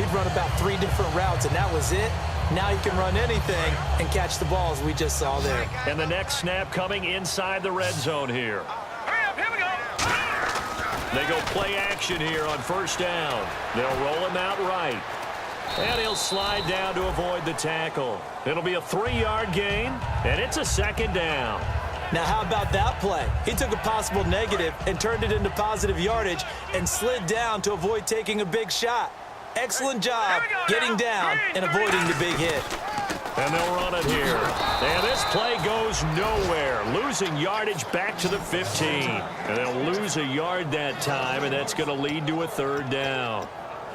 He'd run about 3 different routes, and that was it. Now he can run anything and catch the ball, as we just saw there. And the next snap coming inside the red zone here. Hurry up, here we go. They go play action here on first down. They'll roll him out right. And he'll slide down to avoid the tackle. It'll be a 3-yard gain, and it's a second down. Now, how about that play? He took a possible negative and turned it into positive yardage and slid down to avoid taking a big shot. Excellent job getting down and avoiding the big hit. And they'll run it here. And this play goes nowhere. Losing yardage back to the 15. And they'll lose a yard that time, and that's going to lead to a 3rd down.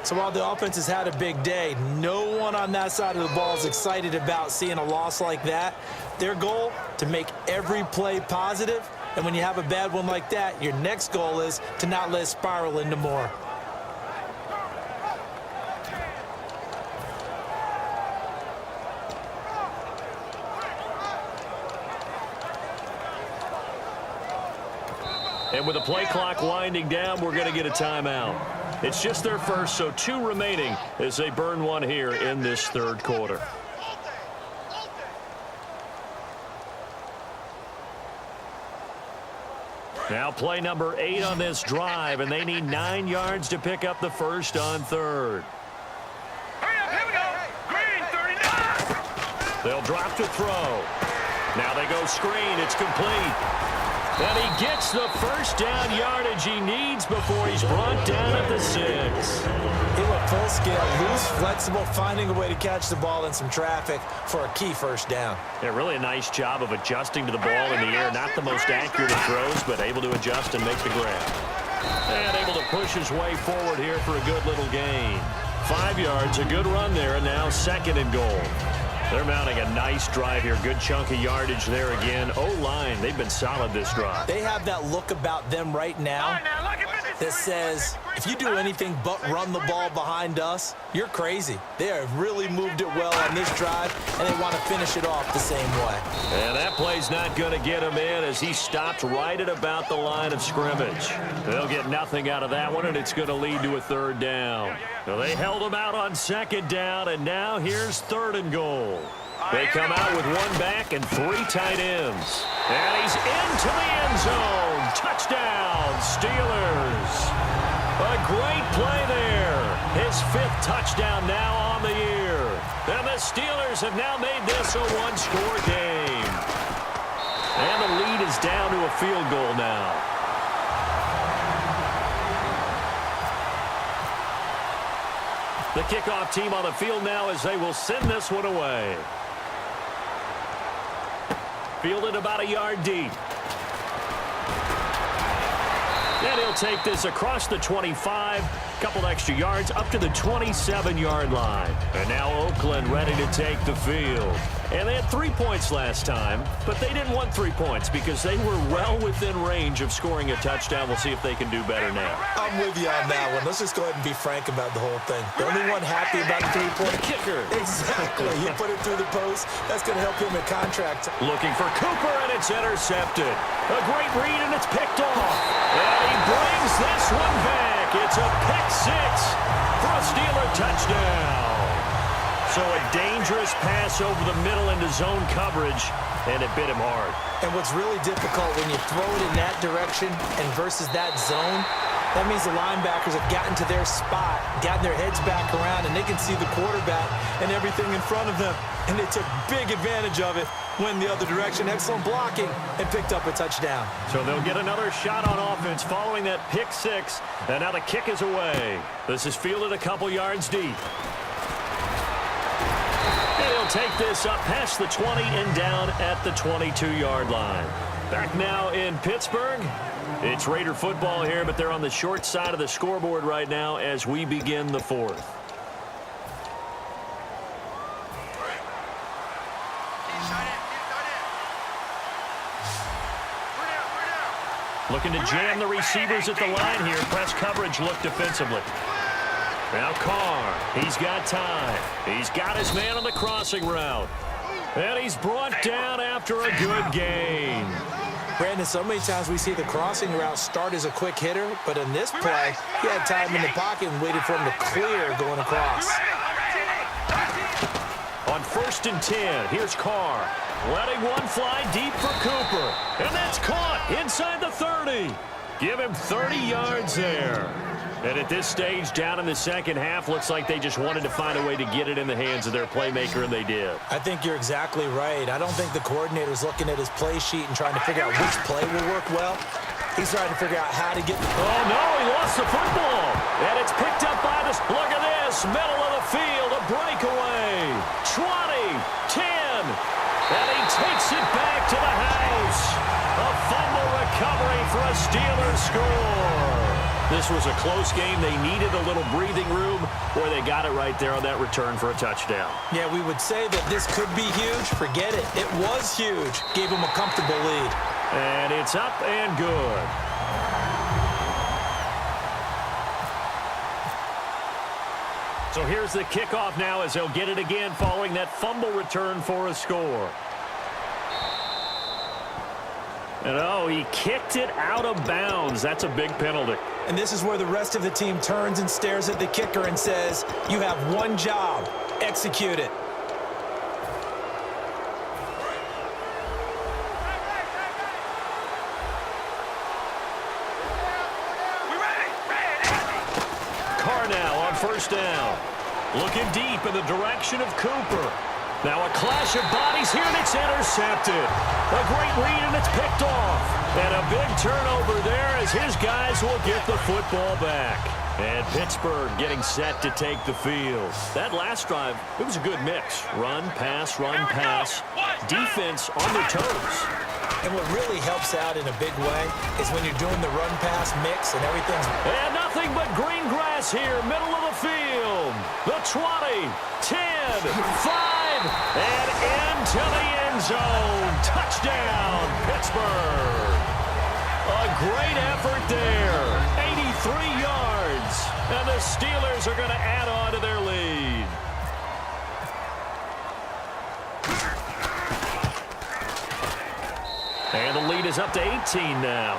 So while the offense has had a big day, no one on that side of the ball is excited about seeing a loss like that. Their goal, to make every play positive. And when you have a bad one like that, your next goal is to not let it spiral into more. And with the play clock winding down, we're going to get a timeout. It's just their first, so 2 remaining as they burn one here in this 3rd quarter. Now play number 8 on this drive, and they need 9 yards to pick up the first on 3rd. Hurry up, here we go. Green, 39. They'll drop to throw. Now they go screen. It's complete. And he gets the first down yardage he needs before he's brought down at the 6. He went full scale, loose, flexible, finding a way to catch the ball in some traffic for a key first down. Yeah, really a nice job of adjusting to the ball in the air. Not the most accurate of throws, but able to adjust and make the grab. And able to push his way forward here for a good little gain. 5 yards, a good run there, and now 2nd and goal. They're mounting a nice drive here. Good chunk of yardage there again. O-line, they've been solid this drive. They have that look about them right now that says, if you do anything but run the ball behind us, you're crazy. They have really moved it well on this drive, and they want to finish it off the same way. And that play's not going to get him in as he stopped right at about the line of scrimmage. They'll get nothing out of that one, and it's going to lead to a 3rd down. So they held him out on 2nd down, and now here's 3rd and goal. They come out with 1 back and 3 tight ends. And he's into the end zone. Touchdown, Steelers. A great play there. His 5th touchdown now on the year. And the Steelers have now made this a 1-score game. And the lead is down to a field goal now. The kickoff team on the field now as they will send this one away. Fielded about a yard deep. And he'll take this across the 25. Couple extra yards up to the 27-yard line. And now Oakland ready to take the field. And they had 3 points last time, but they didn't want 3 points because they were well within range of scoring a touchdown. We'll see if they can do better now. I'm with you on that one. Let's just go ahead and be frank about the whole thing. The only one happy about the 3-point kicker. Exactly. He put it through the post. That's going to help him in contract. Looking for Cooper, and it's intercepted. A great read, and it's picked off. And he brings this one back. It's a pick 6 for a Steeler touchdown. So a dangerous pass over the middle into zone coverage, and it bit him hard. And what's really difficult when you throw it in that direction and versus that zone, that means the linebackers have gotten to their spot, gotten their heads back around, and they can see the quarterback and everything in front of them. And they took big advantage of it, went the other direction, excellent blocking, and picked up a touchdown. So they'll get another shot on offense following that pick 6, and now the kick is away. This is fielded a couple yards deep. And he'll take this up past the 20 and down at the 22-yard line. Back now in Pittsburgh. It's Raider football here, but they're on the short side of the scoreboard right now as we begin the 4th. Looking to jam the receivers at the line here. Press coverage look defensively. Now Carr, he's got time. He's got his man on the crossing route. And he's brought down after a good gain. Brandon, so many times we see the crossing route start as a quick hitter, but in this play, he had time in the pocket and waited for him to clear going across. On 1st and 10, here's Carr. Letting one fly deep for Cooper. And that's caught inside the 30. Give him 30 yards there. And at this stage, down in the second half, looks like they just wanted to find a way to get it in the hands of their playmaker, and they did. I think you're exactly right. I don't think the coordinator's looking at his play sheet and trying to figure out which play will work well. He's trying to figure out how to get... Oh, no, he lost the football. And it's picked up by this. Look at this. Middle of the field, a breakaway. 20, 10. And he takes it back to the house. A fumble recovery for a Steelers score. This was a close game. They needed a little breathing room. Boy, they got it right there on that return for a touchdown. Yeah, we would say that this could be huge. Forget it. It was huge. Gave him a comfortable lead. And it's up and good. So here's the kickoff now as they'll get it again following that fumble return for a score. And oh, he kicked it out of bounds. That's a big penalty. And this is where the rest of the team turns and stares at the kicker and says, you have one job. Execute it. Carr now on 1st down. Looking deep in the direction of Cooper. Now a clash of bodies here, and it's intercepted. A great read, and it's picked off. And a big turnover there as his guys will get the football back. And Pittsburgh getting set to take the field. That last drive, it was a good mix. Run, pass, defense on their toes. And what really helps out in a big way is when you're doing the run-pass mix and everything's... And nothing but green grass here, middle of the field. The 20, 10, 5, and into the end zone. Touchdown, Pittsburgh. A great effort there. 83 yards. And the Steelers are going to add on to their lead. And the lead is up to 18 now.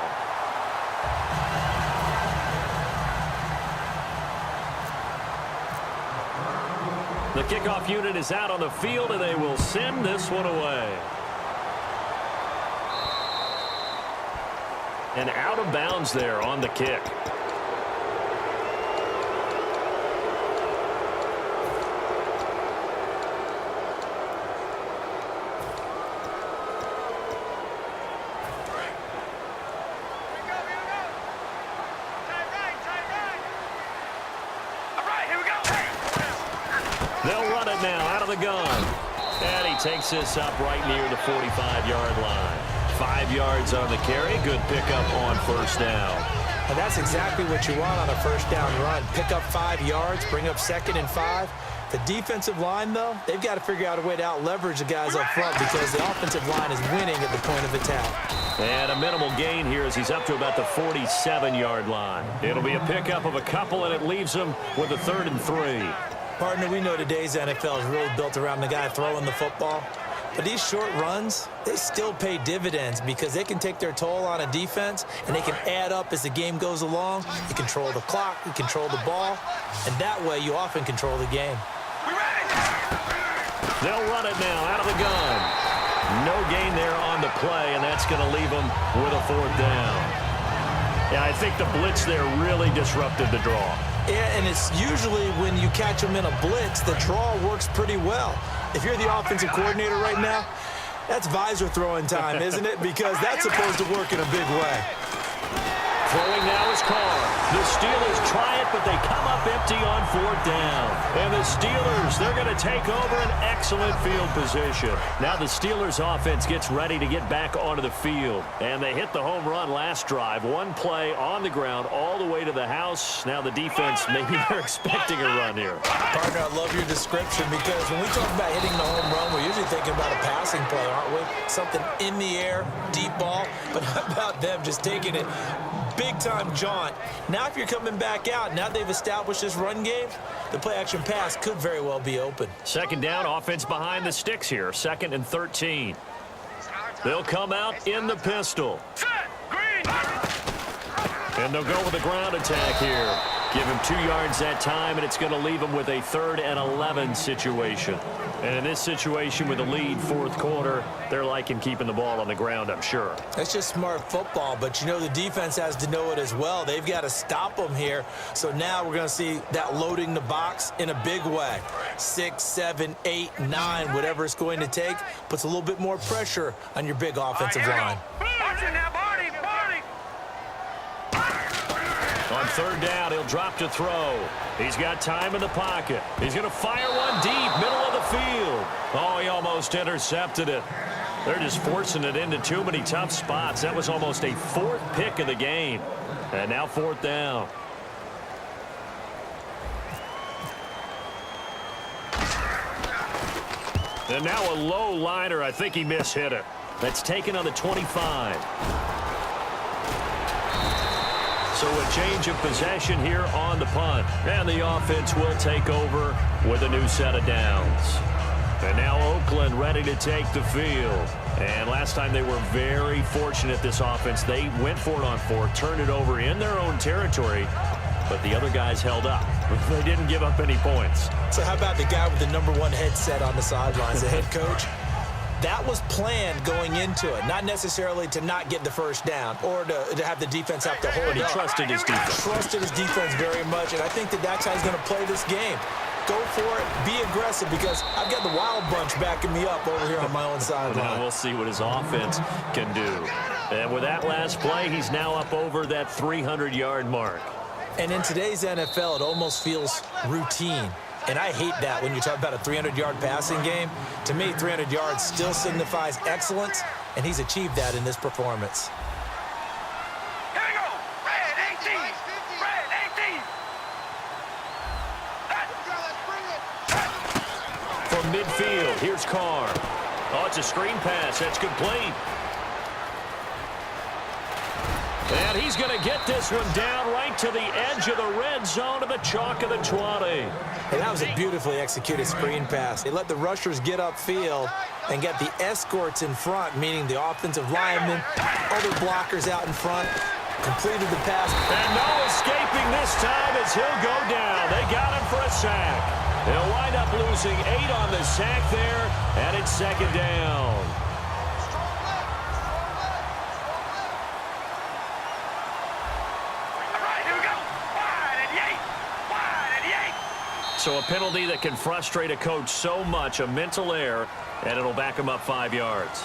The kickoff unit is out on the field, and they will send this one away. And out of bounds there on the kick. They'll run it now out of the gun. And he takes this up right near the 45-yard line. 5 yards on the carry. Good pickup on 1st down. And that's exactly what you want on a 1st down run. Pick up 5 yards, bring up 2nd and 5. The defensive line, though, they've got to figure out a way to out-leverage the guys up front because the offensive line is winning at the point of attack. And a minimal gain here as he's up to about the 47-yard line. It'll be a pickup of a couple, and it leaves him with a 3rd and 3. Partner, we know today's NFL is really built around the guy throwing the football. But these short runs, they still pay dividends because they can take their toll on a defense, and they can add up as the game goes along. You control the clock, you control the ball, and that way you often control the game. They'll run it now out of the gun. No gain there on the play, and that's going to leave them with a 4th down. Yeah, I think the blitz there really disrupted the draw. Yeah, and it's usually when you catch them in a blitz, the draw works pretty well. If you're the offensive coordinator right now, that's visor throwing time, isn't it? Because that's supposed to work in a big way. Throwing now is Carr. The Steelers try it, but they come up empty on 4th down. And the Steelers, they're going to take over an excellent field position. Now the Steelers offense gets ready to get back onto the field. And they hit the home run last drive. One play on the ground all the way to the house. Now the defense, maybe they're expecting a run here. Partner, I love your description because when we talk about hitting the home run, we're usually thinking about a passing play, aren't we? Something in the air, deep ball. But how about them just taking it big-time jaunt? Now if you're coming back out, now they've established this run game, the play-action pass could very well be open. 2nd down, offense behind the sticks here. 2nd and 13. They'll come out in the pistol. Set. Green. And they'll go with a ground attack here. Give him 2 yards that time, and it's going to leave him with a 3rd and 11 situation. And in this situation with a lead, 4th quarter, they're liking keeping the ball on the ground, I'm sure. That's just smart football, but you know the defense has to know it as well. They've got to stop them here. So now we're going to see that loading the box in a big way. 6, 7, 8, 9, whatever it's going to take, puts a little bit more pressure on your big offensive line. Watch it now, Barney. On 3rd down, he'll drop to throw. He's got time in the pocket. He's going to fire one deep, middle of the field. Oh, he almost intercepted it. They're just forcing it into too many tough spots. That was almost a 4th pick of the game. And now 4th down. And now a low liner. I think he mishit it. That's taken on the 25. So a change of possession here on the punt. And the offense will take over with a new set of downs. And now Oakland ready to take the field. And last time they were very fortunate, this offense. They went for it on 4, turned it over in their own territory, but the other guys held up. They didn't give up any points. So how about the guy with the #1 headset on the sidelines, the head coach? That was planned going into it, not necessarily to not get the 1st down or to have the defense have to hold But he up. trusted his defense. Trusted his defense very much, and I think that's how he's going to play this game. Go for it, be aggressive, because I've got the wild bunch backing me up over here on my own sideline. Now we'll see what his offense can do. And with that last play, he's now up over that 300-yard mark. And in today's NFL, it almost feels routine. And I hate that when you talk about a 300-yard passing game. To me, 300 yards still signifies excellence, and he's achieved that in this performance. Here we go. Red 18. Red 18. From midfield, here's Carr. Oh, it's a screen pass. That's complete. And he's going to get this one down right to the edge of the red zone of the chalk of the 20. And that was a beautifully executed screen pass. They let the rushers get upfield and get the escorts in front, meaning the offensive linemen, other blockers out in front, completed the pass. And no escaping this time as he'll go down. They got him for a sack. They'll wind up losing 8 on the sack there, and it's 2nd down. So a penalty that can frustrate a coach so much, a mental error, and it'll back him up 5 yards.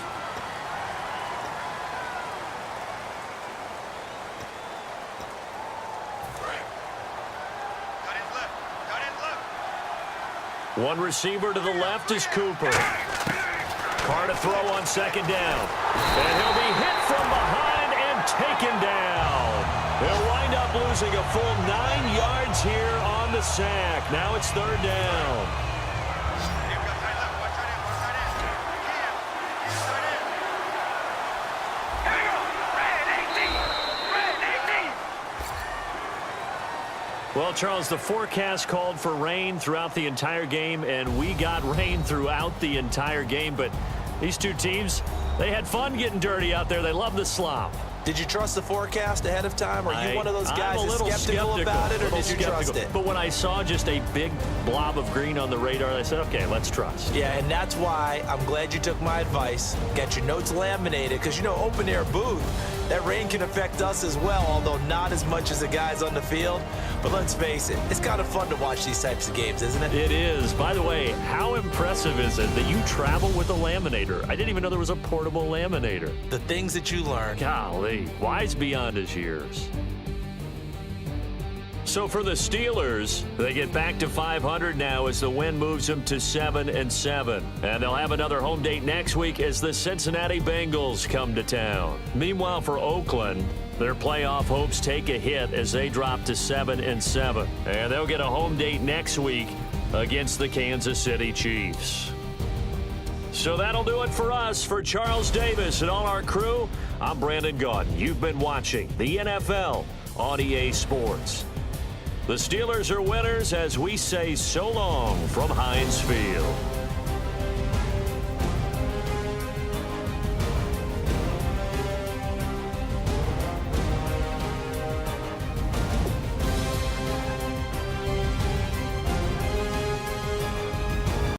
One receiver to the left is Cooper. Carr to throw on 2nd down. And he'll be hit from behind and taken down. They'll wind up losing a full 9 yards here on the sack. Now it's 3rd down. Well, Charles, the forecast called for rain throughout the entire game, and we got rain throughout the entire game. But these two teams, they had fun getting dirty out there. They love the slop. Did you trust the forecast ahead of time? Are you one of those guys that's skeptical about it, or did you trust it? But when I saw just a big blob of green on the radar, I said, okay, let's trust. Yeah, and that's why I'm glad you took my advice. Get your notes laminated, because, you know, open-air booth, that rain can affect us as well, although not as much as the guys on the field. But let's face it, it's kind of fun to watch these types of games, isn't it? It is. By the way, how impressive is it that you travel with a laminator? I didn't even know there was a portable laminator. The things that you learn. Golly, wise beyond his years. So for the Steelers, they get back to 500 now as the win moves them to 7-7. And they'll have another home date next week as the Cincinnati Bengals come to town. Meanwhile, for Oakland, their playoff hopes take a hit as they drop to 7-7. And they'll get a home date next week against the Kansas City Chiefs. So that'll do it for us. For Charles Davis and all our crew, I'm Brandon Gaudin. You've been watching the NFL on EA Sports. The Steelers are winners as we say so long from Heinz Field.